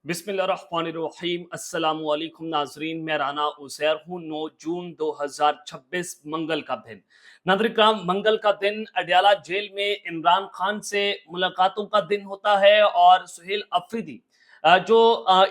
बिस्मिल्लाहिर्रहमानिर्रहीम। अस्सलाम वालेकुम नाजरीन, मैं राना उज़ैर हूँ। 9 जून 2026 मंगल का दिन। नाज़रीन किराम, मंगल का दिन अडयाला जेल में इमरान खान से मुलाकातों का दिन होता है और सुहेल अफरीदी जो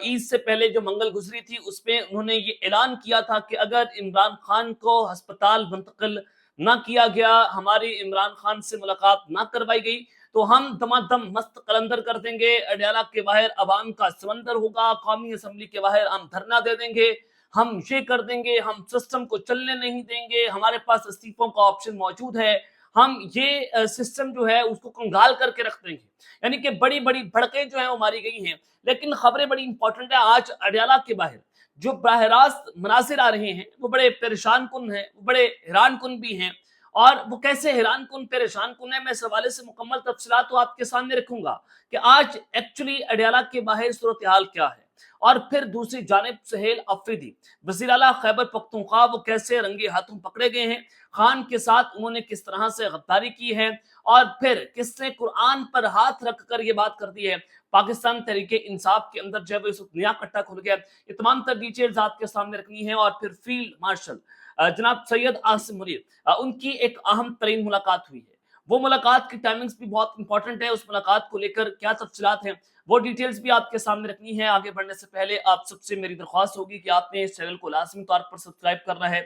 ईद से पहले जो मंगल गुजरी थी उसमें उन्होंने ये ऐलान किया था कि अगर इमरान खान को अस्पताल मुंतकिल ना किया गया, हमारी इमरान खान से मुलाकात ना करवाई गई, तो हम दमादम मस्त कलंदर कर देंगे। अडयाला के बाहर अवाम का समंदर होगा, कौमी असम्बली के बाहर हम धरना दे देंगे, हम ये कर देंगे, हम सिस्टम को चलने नहीं देंगे, हमारे पास इस्तीफों का ऑप्शन मौजूद है, हम ये सिस्टम जो है उसको कंगाल करके रख देंगे। यानी कि बड़ी बड़ी भड़कें जो है वो मारी गई हैं। लेकिन खबरें बड़ी इंपॉर्टेंट है। आज अडयाला के बाहर जो बराह रास्त मनासिर आ रहे हैं वो बड़े परेशान कुन हैं, वो बड़े हैरान कुन भी हैं। और वो कैसे हैरान कुन परेशान कुन है, मैं इस हवाले से मुकम्मल तफसीलात तो आपके सामने रखूंगा कि आज एक्चुअली अडयाला के बाहर सूरत हाल क्या है। और फिर दूसरी जानिब सुहेल अफरीदी वज़ीर आला खैबर पख्तूनख्वा वो कैसे रंगे हाथों पकड़े गए हैं, खान के साथ उन्होंने किस तरह से गद्दारी की है और फिर किसने कुरान पर हाथ रख कर ये बात कर दी है। पाकिस्तान तहरीके इंसाफ के अंदर जब इस नया कट्टा खुल गया, ये तमाम तर डिटेल्स आपके सामने रखनी है। और फिर फील्ड मार्शल जनाब सैयद आसिम मुनीर उनकी एक अहम तरीन मुलाकात हुई है। वो मुलाकात की टाइमिंग्स भी बहुत इंपॉर्टेंट है। उस मुलाकात को लेकर क्या तफसीलात हैं वो डिटेल्स भी आपके सामने रखनी है। आगे बढ़ने से पहले आप सबसे मेरी दरख्वास्त होगी कि आपने इस चैनल को लाजमी तौर पर सब्सक्राइब करना है,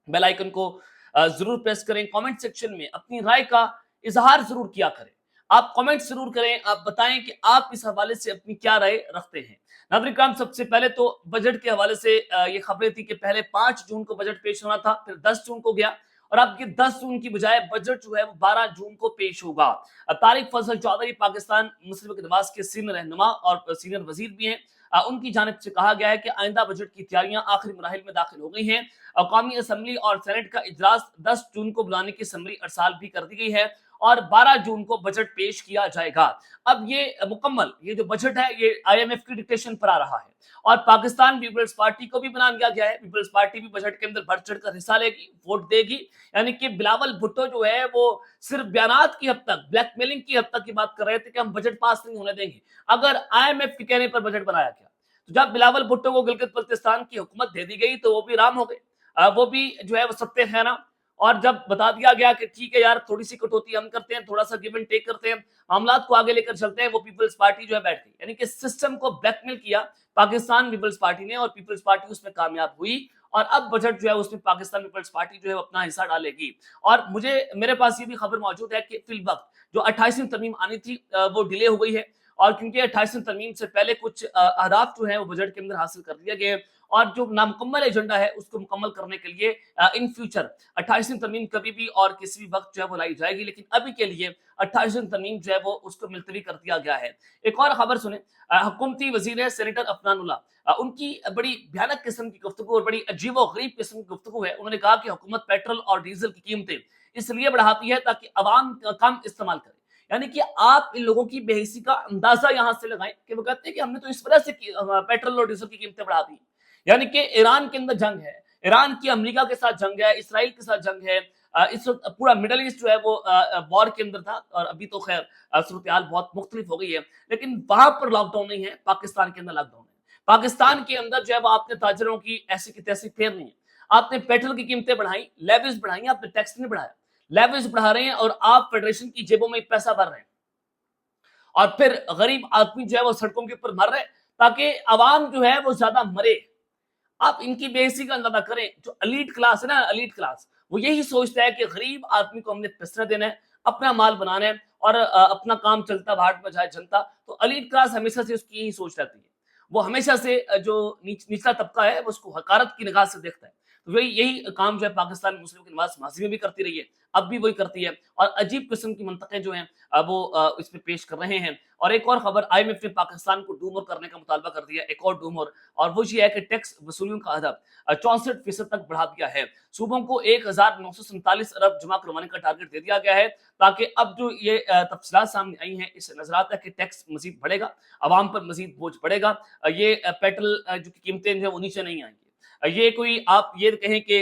बेल आइकन को जरूर प्रेस करें, कमेंट सेक्शन में अपनी राय का इजहार जरूर किया करें। आप कमेंट जरूर करें, आप बताएं कि आप इस हवाले से अपनी क्या राय रखते हैं। नागरिक काम, सबसे पहले तो बजट के हवाले से ये खबरें थी कि पहले 5 जून को बजट पेश होना था, फिर 10 जून को गया और अब ये 10 जून की बजाय बजट जो है वो 12 जून को पेश होगा। तारिक फजल चौधरी पाकिस्तान मुस्लिम लीग नवाज के सीनियर रहनुमा और सीनियर वजीर भी हैं। उनकी जानिब से कहा गया है कि आइंदा बजट की तैयारियां आखिरी मराहिल में दाखिल हो गई हैं। कौमी असम्बली और सेनेट का इजलास 10 जून को बुलाने की समरी अरसाल भी कर दी गई है और 12 जून को बजट पेश किया जाएगा। अब ये मुकम्मल ये जो बजट है ये IMF की डिक्टेशन पर आ रहा है और पाकिस्तान पीपल्स पार्टी को भी बना दिया गया है। पीपल्स पार्टी भी बजट के अंदर बढ़ चढ़ कर हिस्सा लेगी, वोट देगी। यानी कि बिलावल भुट्टो जो है वो सिर्फ बयानात की हद तक, ब्लैकमेलिंग की हद तक की बात कर रहे थे कि हम बजट पास नहीं होने देंगे अगर IMF के कहने पर बजट बनाया गया। तो जब बिलावल भुट्टो को गिलगित बल्तिस्तान की हुकूमत दे दी गई तो वो भी राम हो गए, वो भी जो है वो सत्य है ना। और जब बता दिया गया कि ठीक है यार, थोड़ी सी कटौती हम करते हैं, थोड़ा सा गिव एंड टेक करते हैं, मामलात को आगे लेकर चलते हैं, वो पीपल्स पार्टी जो है बैठ गई। यानी कि सिस्टम को ब्लैकमेल किया पाकिस्तान पीपल्स पार्टी ने और पीपल्स पार्टी उसमें कामयाब हुई। और अब बजट जो है उसमें पाकिस्तान पीपल्स पार्टी जो है अपना हिस्सा डालेगी। और मेरे पास ये भी खबर मौजूद है कि फिल वक्त जो 28वीं तरमीम आनी थी वो डिले हो गई है। और क्योंकि 28वीं तरमीम से पहले कुछ अहदाफ जो है वो बजट के अंदर हासिल कर दिए गए और जो नामुकम्मल एजेंडा है उसको मुकम्मल करने के लिए इन फ्यूचर 28वीं तरमीम कभी भी और किसी भी वक्त जो है वो लाई जाएगी। लेकिन अभी के लिए 28वीं तरमीम जो है वो उसको मुलतवी कर दिया गया है। एक और खबर सुने, हुकूमती वजीर है सेनेटर अफनानुल्लाह, उनकी बड़ी भयानक किस्म की गुफ्तगू और बड़ी अजीब और गरीब किस्म की गुफ्तगू है। उन्होंने कहा कि हुकूमत पेट्रोल और डीजल की कीमतें इसलिए बढ़ाती है ताकि अवाम कम इस्तेमाल करे। यानी कि आप इन लोगों की बेहिसी का अंदाजा यहां से लगाएं कि वो कहते हैं कि हमने तो इस वजह से पेट्रोल और डीजल की कीमतें बढ़ा दी। यानी कि ईरान के अंदर जंग है, ईरान की अमेरिका के साथ जंग है, इसराइल के साथ जंग है। इस वक्त पूरा मिडल ईस्ट जो है वो वॉर के अंदर था और अभी तो खैर सूरत हाल बहुत मुख्तलिफ हो गई है। लेकिन वहां पर लॉकडाउन नहीं है, पाकिस्तान के अंदर लॉकडाउन है। पाकिस्तान के अंदर जो है वो आपने ताजरों की ऐसी की तैसी फेर नहीं है। आपने पेट्रोल की कीमतें बढ़ाई, लेविस बढ़ाई, आपने टैक्स नहीं बढ़ाया। लेविस बढ़ा रहे हैं और आप फेडरेशन की जेबों में पैसा भर रहे हैं और फिर गरीब आदमी जो है वो सड़कों के ऊपर मर रहे हैं ताकि अवाम जो है वो ज्यादा मरे। आप इनकी बेइज्जती का अंदाजा करें। जो एलीट क्लास है ना, एलीट क्लास, वो यही सोचता है कि गरीब आदमी को हमने पिसरा देना है, अपना माल बनाना है और अपना काम चलता भाट में जाए जनता। तो एलीट क्लास हमेशा से उसकी यही सोच रहती है। वो हमेशा से जो निचला तबका है वो उसको हकारत की निगाह से देखता है। तो वही यही काम जो है पाकिस्तान मुस्लिम की नवाज माजी में भी करती रही है, अब भी वही करती है। और अजीब किस्म की मंतकें जो हैं वो इस पे पेश कर रहे हैं। और एक और खबर, IMF ने पाकिस्तान को डूमर करने का मुतालबा कर दिया, एक और डूमर। और वो ये है कि टैक्स वसूलियों का अदब 64% तक बढ़ा दिया है। सूबों को 1947 अरब जमा करवाने का टारगेट दे दिया गया है ताकि अब जो ये तफसीलात सामने आई हैं इससे नजर आता है कि टैक्स मजीद बढ़ेगा, अवाम पर मजीद बोझ बढ़ेगा। ये पेट्रोल जो की कीमतें जो है वो नीचे नहीं आएंगी। ये कोई आप ये कहें कि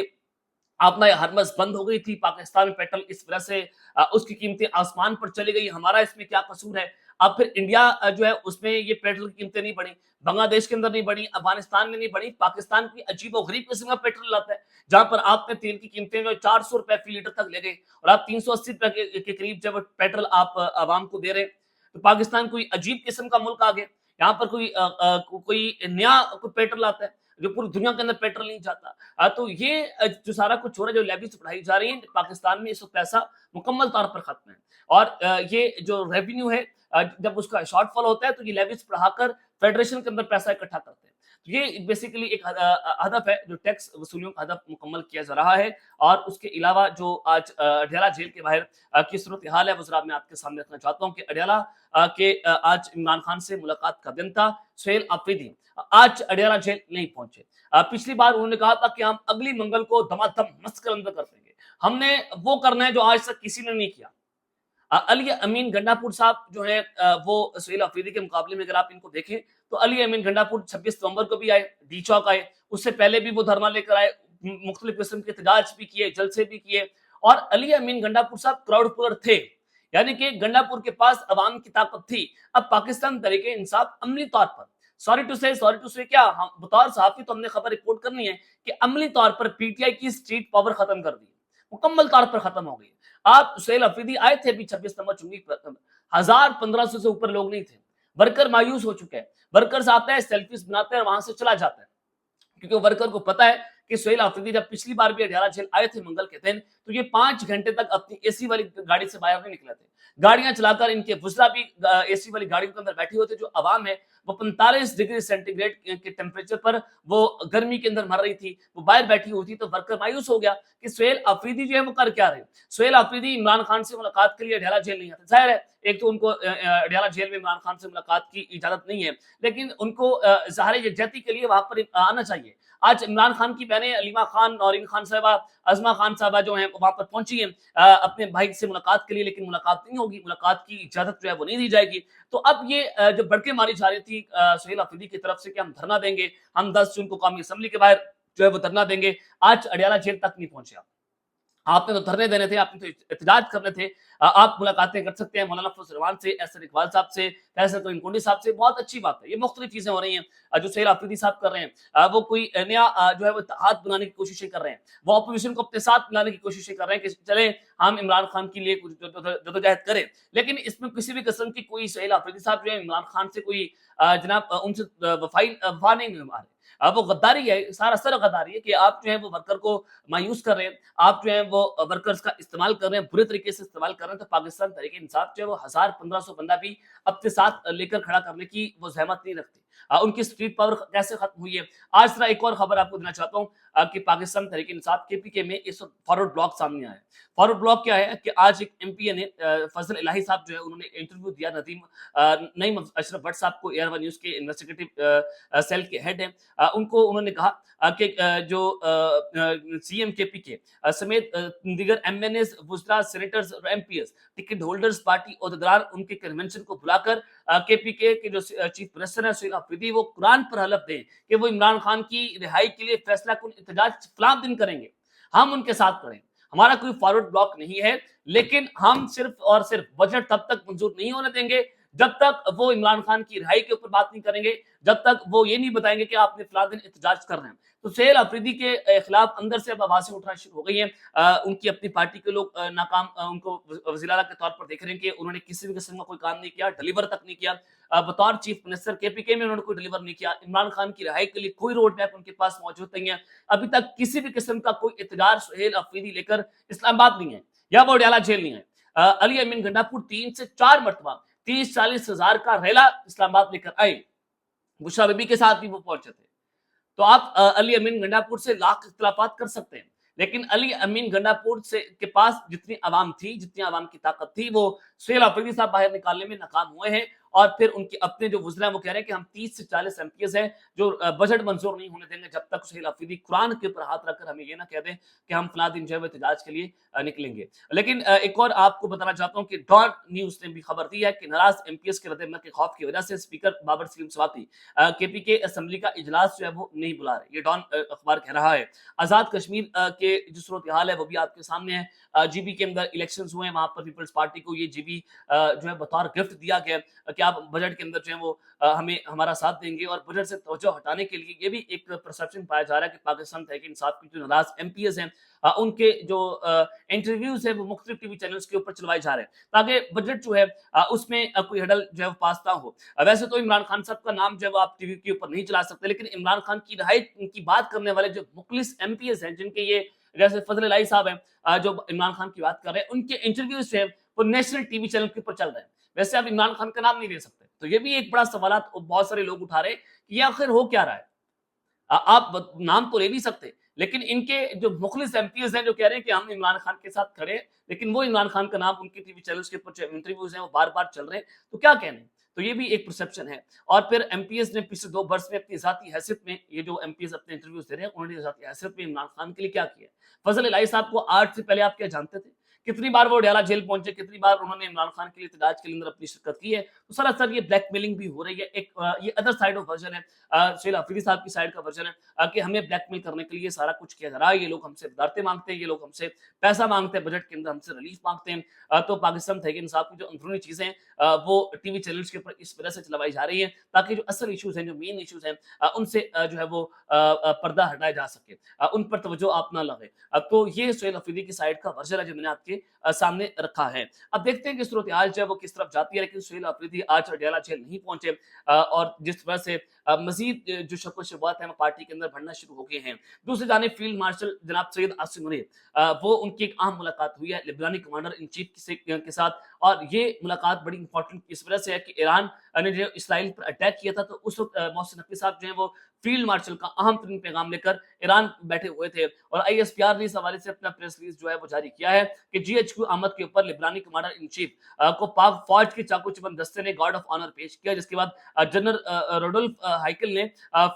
अपना हरमस बंद हो गई थी पाकिस्तान में पेट्रोल, इस वजह से उसकी कीमतें आसमान पर चली गई, हमारा इसमें क्या कसूर है। अब फिर इंडिया जो है उसमें ये पेट्रोल की कीमतें नहीं बढ़ी, बांग्लादेश के अंदर नहीं बढ़ी, अफगानिस्तान में नहीं बढ़ी, पाकिस्तान की अजीबोगरीब किस्म का पेट्रोल लाता है, जहां पर आपने तेल की कीमतें जो 400 रुपए फी लीटर तक ले गए और आप 380 रुपए के करीब जब पेट्रोल आप आवाम को दे रहे हैं। तो पाकिस्तान कोई अजीब किस्म का मुल्क आ गया, यहाँ पर कोई नया कोई पेट्रोल आता है जो पूरी दुनिया के अंदर पेट्रोल नहीं जाता। तो ये जो सारा कुछ हो रहा है, जो लेवीज बढ़ाई जा रही है पाकिस्तान में, इस वक्त पैसा मुकम्मल तौर पर खत्म है। और ये जो रेवेन्यू है, जब उसका शॉर्टफॉल होता है तो ये लेवीज बढ़ाकर फेडरेशन के अंदर पैसा इकट्ठा करते हैं। तो ये बेसिकली एक हदफ है, जो टैक्स वसूलियों का हदफ मुकम्मल किया जा रहा है। और उसके अलावा जो आज अडयाला जेल के बाहर की सूरत हाल है, वो जरा मैं आपके सामने रखना चाहता हूँ कि अडयाला के आज इमरान खान से मुलाकात का दिन था। सुहेल अफरीदी आज अडयाला जेल नहीं पहुंचे। पिछली बार उन्होंने कहा था कि हम अगली मंगल को धमाधम मस्त कर अंदर कर देंगे, हमने वो करना है जो आज तक किसी ने नहीं किया। अली अमीन गंडापुर साहब जो है, वो सुहेल अफरीदी के मुकाबले में अगर आप इनको देखें तो अली अमीन गंडापुर 26 नवंबर को भी आए, डी चौक आए, उससे पहले भी वो धरना लेकर आए, मुख्तलिफ किस्म के एहतजाज भी किए, जलसे भी किए। और अली अमीन गंडापुर साहब क्राउड पुलर थे, यानी कि गंडापुर के पास अवाम की ताकत थी। अब पाकिस्तान तरीके इंसाफ अमली तौर पर, सॉरी टू से क्या, हम बतौर सहाफी तो हमने खबर रिपोर्ट करनी है कि अमली तौर पर पीटीआई की स्ट्रीट पावर खत्म कर दी, मुकम्मल तौर पर खत्म हो गई। आप सुहेल अफरीदी आए थे अभी 26 नंबर चुंगी पर, 1500 से ऊपर लोग नहीं थे। वर्कर मायूस हो चुके हैं, वर्कर्स आता है, सेल्फीज बनाते हैं, वहां से चला जाता है, क्योंकि वर्कर को पता है कि सुहेल अफरीदी जब पिछली बार भी अडयाला जेल आए थे मंगल के दिन, तो ये 5 घंटे तक अपनी एसी वाली गाड़ी से बाहर नहीं निकले थे। गाड़ियां चलाकर इनके वुज़रा भी एसी वाली गाड़ियों के अंदर बैठी होते। जो आवाम है वो 45 डिग्री सेंटीग्रेड के टेम्परेचर पर वो गर्मी के अंदर मर रही थी, वो बाहर बैठी होती। तो वर्कर मायूस हो गया कि सुहेल अफरीदी जो है वो कर क्या रहे। सुहेल अफरीदी इमरान खान से मुलाकात के लिए अडयाला जेल नहीं आते, जाहिर है एक तो उनको अडयाला जेल में इमरान खान से मुलाकात की इजाजत नहीं है, लेकिन उनको ज़ाहिर यकजहती के लिए वहां पर आना चाहिए। आज इमरान खान की बहनें अलीमा खान, नौरीन खान साहबा, अजमा खान साहबा जो हैं वहां पर पहुंची हैं अपने भाई से मुलाकात के लिए, लेकिन मुलाकात नहीं होगी, मुलाकात की इजाजत जो है वो नहीं दी जाएगी। तो अब ये जो भड़के मारी जा रही थी सुहेल अफरीदी की तरफ से कि हम धरना देंगे, हम 10 जून को कौमी असम्बली के बाहर जो है वो धरना देंगे, आज अडयाला जेल तक नहीं पहुंचे। आपने तो धरने देने थे, आपने तो एहतजाज करने थे। आप मुलाकातें कर सकते हैं मौलाना फजल रहमान से, एहसन इकबाल साहब से, फैसल करीम कोंडी साहब से, बहुत अच्छी बात है। ये मुख्तलिफ चीजें हो रही हैं जो सुहेल अफरीदी साहब कर रहे हैं। वो कोई नया जो है वो इत्तेहाद बनाने की कोशिशें कर रहे हैं, वो अपोजिशन को अपने साथ मिलाने की कोशिशें कर रहे हैं कि चले हम इमरान खान के लिए कुछ जदोजहद करें। लेकिन इसमें किसी भी किस्म की कोई सुहेल अफरीदी साहब जो है इमरान खान से कोई जनाब उनसे वफा नहीं निभा रहे। अब वो गद्दारी है, सारा सर गद्दारी है कि आप जो है वो वर्कर को मायूस कर रहे हैं, आप जो है वो वर्कर्स का इस्तेमाल कर रहे हैं, बुरे तरीके से इस्तेमाल कर रहे हैं। तो पाकिस्तान तहरीक इंसाफ जो है वो 1000-1500 बंदा भी अपने साथ लेकर खड़ा करने की वो जहमत नहीं रखती। उनकी स्ट्रीट पावर कैसे खत्म हुई है। आज जरा एक और खबर आपको देना चाहता हूँ कि पाकिस्तान तहरीक इंसाफ केपीके में इस वक्त फॉरवर्ड ब्लॉक सामने आया है। फॉरवर्ड ब्लॉक क्या है कि आज एक एमपीए ने फजल इलाही साहब जो है उन्होंने इंटरव्यू दिया नईम अशरफ भट्ट साहब को, एयर वन न्यूज के इन्वेस्टिगेटिव सेल के हेड हैं। उनको उन्होंने कहा कि जो सीएम केपीके समेत दीगर एमएनएस, वुज़रा, सेनेटर्स और एमपीएस, टिकट होल्डर्स, पार्टी ओहदेदार उनके कन्वेंशन को बुलाकर केपीके के जो चीफ मिनिस्टर है सुहेल अफरीदी, वो कुरान पर हलफ दें कि वो इमरान खान की रिहाई के लिए फैसला कुन एहतजाज फलां दिन करेंगे, हम उनके साथ खड़े हैं। हमारा कोई फॉरवर्ड ब्लॉक नहीं है, लेकिन हम सिर्फ और सिर्फ बजट तब तक मंजूर नहीं होने देंगे जब तक वो इमरान खान की रिहाई के ऊपर बात नहीं करेंगे, जब तक वो ये नहीं बताएंगे कि आपने फलां दिन एहतजाज कर रहे हैं। तो सुहेल अफरीदी के खिलाफ अंदर से अब आवाजें उठना शुरू हो गई हैं। उनकी अपनी पार्टी के लोग नाकाम उनको वज़ीर आला के तौर पर देख रहे हैं कि उन्होंने किसी भी किस्म का कोई काम नहीं किया, डिलीवर तक नहीं किया। बतौर चीफ मिनिस्टर केपीके में उन्होंने कोई डिलीवर नहीं किया। इमरान खान की रिहाई के लिए कोई रोड मैप उनके पास मौजूद नहीं है। अभी तक किसी भी किस्म का कोई एहतजाज सुहेल अफरीदी लेकर इस्लामाबाद नहीं है या वो अडयाला जेल नहीं है। अली अमीन गंडापुर 3 से 4 मरतबा 30-40 हजार का रेला इस्लामाबाद लेकर आए, बुशरा बीबी के साथ भी वो पहुंचे थे। तो आप अली अमीन गंडापुर से लाख इख्तिलाफात कर सकते हैं, लेकिन अली अमीन गंडापुर से के पास जितनी आवाम थी, जितनी आवाम की ताकत थी, वो सुहेल अफरीदी साहब बाहर निकालने में नाकाम हुए हैं। اور پھر ان کے اپنے جو وزراء ہیں وہ کہہ رہے ہیں کہ ہم 30 سے 40 ایم پی ایز ہیں جو بجٹ منظور نہیں ہونے دیں گے جب تک سہیل آفریدی قرآن کے اوپر ہاتھ رکھ کر ہمیں یہ نہ کہہ دیں کہ ہم فلاں دن جو ہے وہ احتجاج کے لیے نکلیں گے. لیکن ایک اور آپ کو بتانا چاہتا ہوں کہ ڈان نیوز نے بھی خبر دی ہے کہ ناراض ایم پی ایس کے رد عمل کے خوف کی وجہ سے اسپیکر بابر سلیم سواتی کے پی کے اسمبلی کا اجلاس جو ہے وہ نہیں بلا رہے. یہ ڈان اخبار کہہ رہا ہے. آزاد کشمیر کے جو صورتحال ہے وہ بھی آپ کے سامنے ہے. جی بی کے اندر الیکشنز ہوئے ہیں, وہاں پر پیپلز پارٹی کو یہ جی بی جو ہے بطور گفٹ دیا گیا کہ آپ بجٹ کے اندر جو ہے وہ ہمیں ہمارا ساتھ دیں گے, اور بجٹ سے توجہ ہٹانے کے لیے یہ بھی ایک پرسپشن پایا جا رہا ہے کہ پاکستان تحریک انصاف کی جو ناراض ایم پی ایز ہیں ان کے جو انٹرویوز ہیں وہ مختلف ٹی وی چینلز کے اوپر چلوائے جا رہے ہیں تاکہ بجٹ جو ہے اس میں کوئی ہڈل جو ہے وہ پاس نہ ہو. ویسے تو عمران خان صاحب کا نام جو ہے وہ آپ ٹی وی کے اوپر نہیں چلا سکتے, لیکن عمران خان کی نہایت ان کی بات کرنے والے جو مخلص ایم پی ایز ہیں جن کے یہ جیسے فضل الہی صاحب ہیں جو عمران خان کی بات کر رہے ہیں, ان کے انٹرویوز جو ہیں وہ نیشنل ٹی وی چینل کے اوپر چل رہے ہیں. ویسے آپ عمران خان کا نام نہیں لے سکتے, تو یہ بھی ایک بڑا سوالات بہت سارے لوگ اٹھا رہے ہیں کہ یہ آخر ہو کیا رہا ہے. آپ نام تو لے نہیں سکتے, لیکن ان کے جو مخلص ایم پی ایز ہیں جو کہہ رہے ہیں کہ ہم عمران خان کے ساتھ کھڑے ہیں, لیکن وہ عمران خان کا نام ان کے ٹی وی چینلز کے اوپر انٹرویوز ہیں وہ بار بار چل رہے ہیں, تو کیا کہنے. تو یہ بھی ایک پرسپشن ہے. اور پھر ایم پی ایس نے پچھلے 2 برس میں اپنی ذاتی حیثیت میں, یہ جو ایم پی ایس اپنے انٹرویوز دے رہے ہیں, انہوں نے ذاتی حیثیت میں عمران خان کے لیے کیا کیا. فضل الہی صاحب کو آج سے پہلے آپ کیا جانتے تھے؟ کتنی بار وہ اڈیالہ جیل پہنچے, کتنی بار انہوں نے عمران خان کے لیے احتجاج کے اندر اپنی شرکت کی ہے. تو سراسر یہ بلیک میلنگ بھی ہو رہی ہے. ایک یہ ادر سائڈ آف ورژن ہے, سہیل آفریدی صاحب کی سائڈ کا ورژن ہے کہ ہمیں بلیک میل کرنے کے لیے سارا کچھ کیا جا رہا ہے. یہ لوگ ہم سے وزارتیں مانگتے ہیں, یہ لوگ ہم سے پیسہ مانگتے ہیں, بجٹ کے اندر ہم سے ریلیف مانگتے ہیں. تو پاکستان تحریک انصاف کی جو اندرونی چیزیں ہیں وہ ٹی وی چینلز کے اوپر اس وجہ سے چلوائی جا رہی ہیں تاکہ جو اصل ایشوز ہیں, جو مین ایشوز ہیں, ان سے جو ہے وہ پردہ ہٹایا جا سکے, ان پر توجہ آپ نہ لگے. تو یہ سہیل آفریدی کی سائڈ کا ورژن ہے جو میں نے آپ کے سامنے رکھا ہے. اب دیکھتے ہیں کہ صورتحال جو ہے وہ کس طرف جاتی ہے, لیکن سہیل آفریدی آج اڈیالہ جیل نہیں پہنچے, اور جس وجہ سے مزید جو شک و شبہات ہیں وہ پارٹی کے اندر بڑھنا شروع ہو گئے ہیں. دوسری جانب فیلڈ مارشل جناب سید عاصم منیر وہ ان کی ایک اہم ملاقات ہوئی ہے لبنانی کمانڈر ان چیف کے ساتھ, اور یہ ملاقات بڑی امپورٹنٹ اس وجہ سے ہے کہ ایران نے جو اسرائیل پر اٹیک کیا تھا, تو اس وقت محسن نقوی صاحب جو ہیں وہ فیلڈ مارشل کا اہم ترین پیغام لے کر ایران بیٹھے ہوئے تھے. اور آئی ایس پی آر نے اس حوالے سے اپنا پریس ریلیز جو ہے وہ جاری کیا ہے کہ جی ایچ کیو احمد کے اوپر لبنانی کمانڈر ان چیف کو پاک فوج کے چاقو چبند دستے نے گارڈ آف آنر پیش کیا, جس کے بعد جنرل روڈولف ہائیکل نے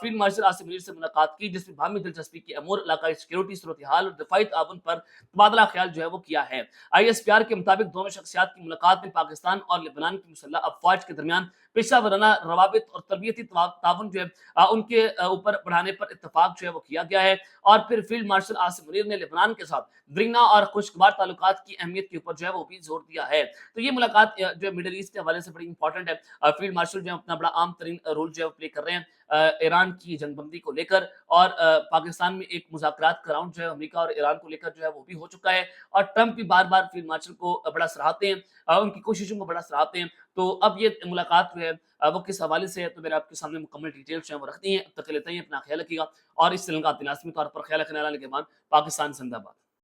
فیلڈ مارشل عاصم منیر سے ملاقات کی, جس میں باہمی دلچسپی کے امور, علاقائی سیکیورٹی صورتحال اور دفاعی تعاون پر تبادلہ خیال جو ہے وہ کیا ہے. آئی ایس پی آر کے مطابق دونوں شخصیات کی ملاقات میں پاکستان اور لبنان کی مسلح افواج کے درمیان پیشہ ورانہ روابط اور تربیتی تعاون جو ہے ان کے اوپر بڑھانے پر اتفاق جو ہے وہ کیا گیا ہے. اور پھر فیلڈ مارشل عاصم منیر نے لبنان کے ساتھ درینہ اور خوشگوار تعلقات کی اہمیت کے اوپر جو ہے وہ بھی زور دیا ہے. تو یہ ملاقات جو ہے مڈل ایسٹ کے حوالے سے بڑی امپورٹنٹ ہے. فیلڈ مارشل جو ہے اپنا بڑا عام ترین رول جو ہے پلے کر رہے ہیں ایران کی جنگ بندی کو لے کر, اور پاکستان میں ایک مذاکرات کا راؤنڈ جو ہے امریکہ اور ایران کو لے کر جو ہے وہ بھی ہو چکا ہے, اور ٹرمپ بھی بار بار فیلڈ مارشل کو بڑا سراہتے ہیں, ان کی کوششوں کو بڑا سراہتے ہیں. تو اب یہ ملاقات جو ہے وہ کس حوالے سے ہے, تو میں نے آپ کے سامنے مکمل ڈیٹیلز جو ہیں وہ رکھ دی ہیں. اب تک لیتے ہیں, اپنا خیال رکھیے گا, اور اس چینل کا لازمی طور پر خیال رکھنے والے کے بعد پاکستان زندہ باد.